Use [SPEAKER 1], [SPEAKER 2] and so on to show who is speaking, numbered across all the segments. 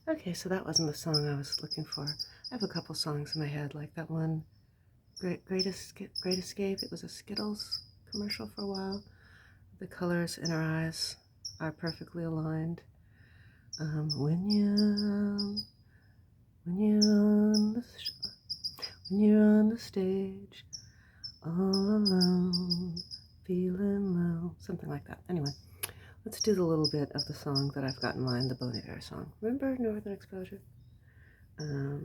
[SPEAKER 1] Okay, so that wasn't the song I was looking for. I have a couple songs in my head, like that one, Great Escape. It was a Skittles commercial for a while. The colors in our eyes are perfectly aligned. Um, when you when you're on the when you're on the stage, all alone, feeling low, something like that. Anyway, let's do the little bit of the song that I've got in mind, the Bon Iver song. Remember Northern Exposure? Um,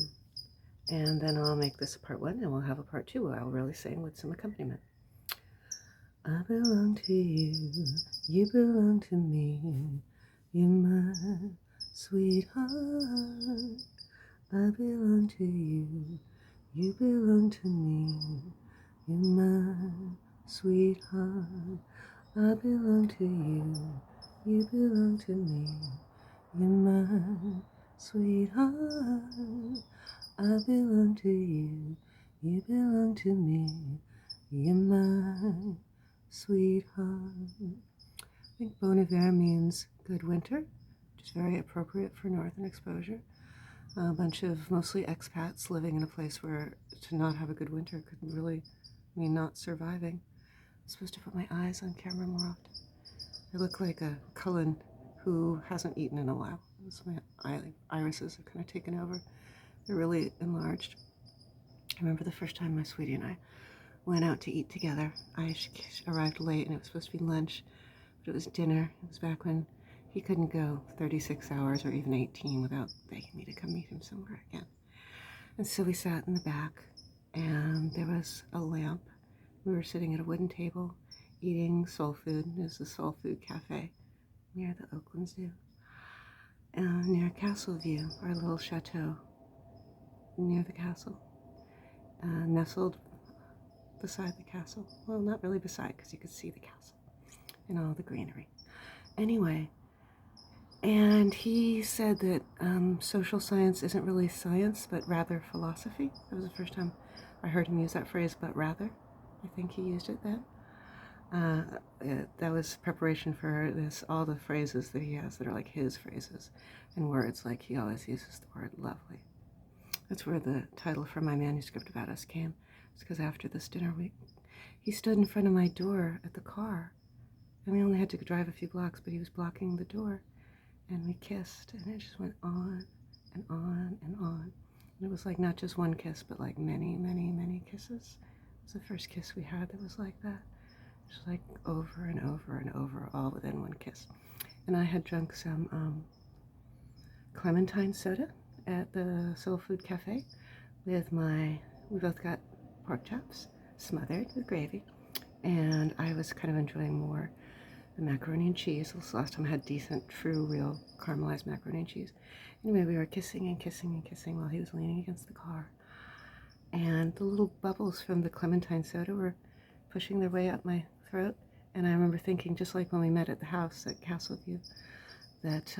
[SPEAKER 1] and then I'll make this a part one, and we'll have a part two where I'll really sing with some accompaniment. I belong to you, you belong to me, you're my sweetheart. I belong to you, you belong to me, you're my sweetheart. I belong to you, you belong to me, you're my sweetheart. I belong to you, you belong to me, you're my sweetheart. I think Bon Iver means good winter, which is very appropriate for Northern Exposure. A bunch of mostly expats living in a place where to not have a good winter could really mean not surviving. I'm supposed to put my eyes on camera more often. I look like a Cullen who hasn't eaten in a while. So my irises have kind of taken over. They're really enlarged. I remember the first time my sweetie and I went out to eat together. I arrived late and it was supposed to be lunch, but it was dinner. It was back when he couldn't go 36 hours or even 18 without begging me to come meet him somewhere again. And so we sat in the back, and there was a lamp. We were sitting at a wooden table eating soul food. It was a soul food cafe near the Oakland Zoo, near Castle View, our little chateau near the castle, nestled beside the castle. Well, not really beside, because you could see the castle and all the greenery. Anyway, and he said that social science isn't really science, but rather philosophy. That was the first time I heard him use that phrase, but rather. I think he used it then. That was preparation for this, all the phrases that he has that are like his phrases and words, like he always uses the word lovely. That's where the title for my manuscript about us came. It's because after this dinner, he stood in front of my door at the car, and we only had to drive a few blocks, but he was blocking the door, and we kissed, and it just went on and on and on. And it was like not just one kiss, but like many, many, many kisses. It was the first kiss we had that was like that. Just like over and over and over, all within one kiss. And I had drunk some clementine soda at the Soul Food Cafe with we both got pork chops smothered with gravy. And I was kind of enjoying more the macaroni and cheese. This last time I had decent, true, real caramelized macaroni and cheese. Anyway, we were kissing and kissing and kissing while he was leaning against the car. And the little bubbles from the clementine soda were pushing their way up my throat. And I remember thinking, just like when we met at the house at Castleview, that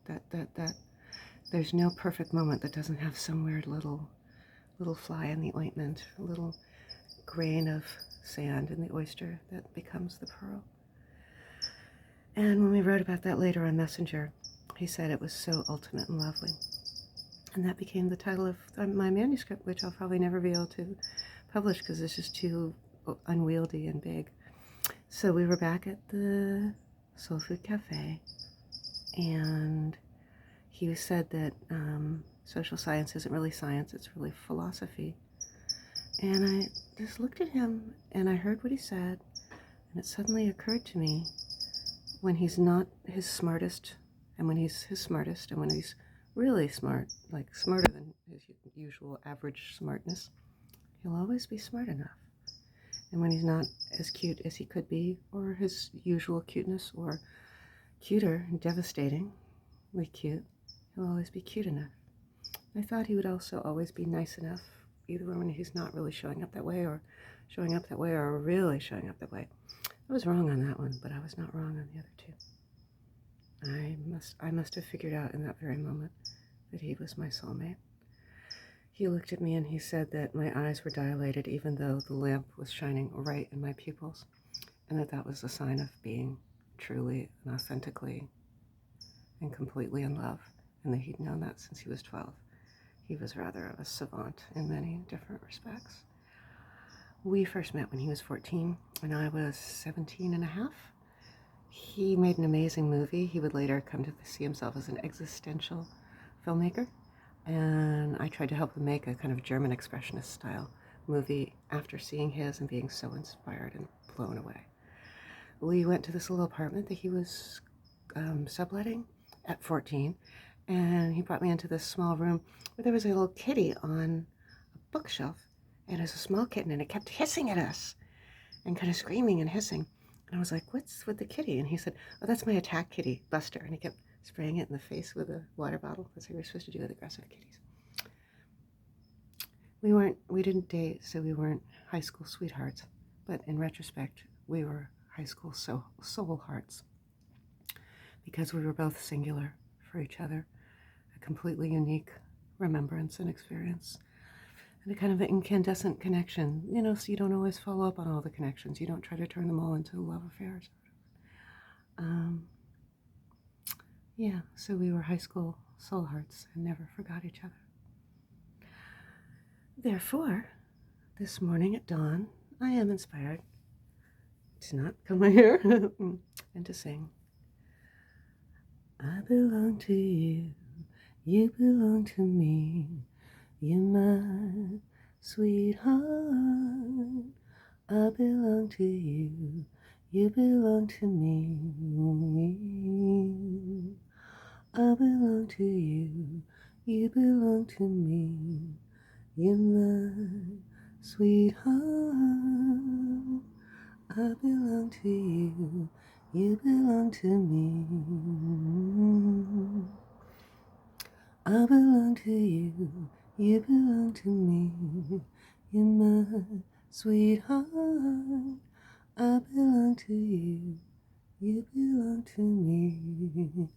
[SPEAKER 1] that there's no perfect moment that doesn't have some weird little fly in the ointment, a little grain of sand in the oyster that becomes the pearl. And when we wrote about that later on Messenger, he said it was so ultimate and lovely. And that became the title of my manuscript, which I'll probably never be able to publish because it's just too unwieldy and big. So we were back at the Soul Food Cafe, and he said that social science isn't really science, it's really philosophy. And I just looked at him, and I heard what he said, and it suddenly occurred to me, when he's not his smartest, and when he's his smartest, and when he's really smart, like smarter than his usual average smartness, he'll always be smart enough. And when he's not as cute as he could be, or his usual cuteness, or cuter, devastatingly cute, he'll always be cute enough. I thought he would also always be nice enough, either when he's not really showing up that way, or showing up that way, or really showing up that way. I was wrong on that one, but I was not wrong on the other two. I must have figured out in that very moment that he was my soulmate. He looked at me and he said that my eyes were dilated even though the lamp was shining right in my pupils, and that was a sign of being truly and authentically and completely in love. and that he'd known that since he was 12. He was rather a savant in many different respects. We first met when he was 14 and I was 17 and a half. He made an amazing movie. He would later come to see himself as an existential filmmaker, and I tried to help him make a kind of German expressionist style movie after seeing his and being so inspired and blown away. We went to this little apartment that he was subletting at 14, and he brought me into this small room where there was a little kitty on a bookshelf, and it was a small kitten, and it kept hissing at us and kind of screaming and hissing. And I was like, what's with the kitty? And he said, oh, that's my attack kitty, Buster. And he kept spraying it in the face with a water bottle. That's what you're supposed to do with aggressive kitties. We didn't date, so we weren't high school sweethearts. But in retrospect, we were high school soul hearts, because we were both singular for each other, a completely unique remembrance and experience, and a kind of an incandescent connection, so you don't always follow up on all the connections. You don't try to turn them all into love affairs. Yeah, so we were high school soul hearts and never forgot each other. Therefore, this morning at dawn, I am inspired to not comb my hair and to sing. I belong to you, you belong to me, you're my sweetheart. I belong to you, you belong to me. I belong to you, you belong to me, you're my sweetheart. I belong to you, you belong to me. I belong to you, you belong to me, you're my sweetheart. I belong to you, you belong to me.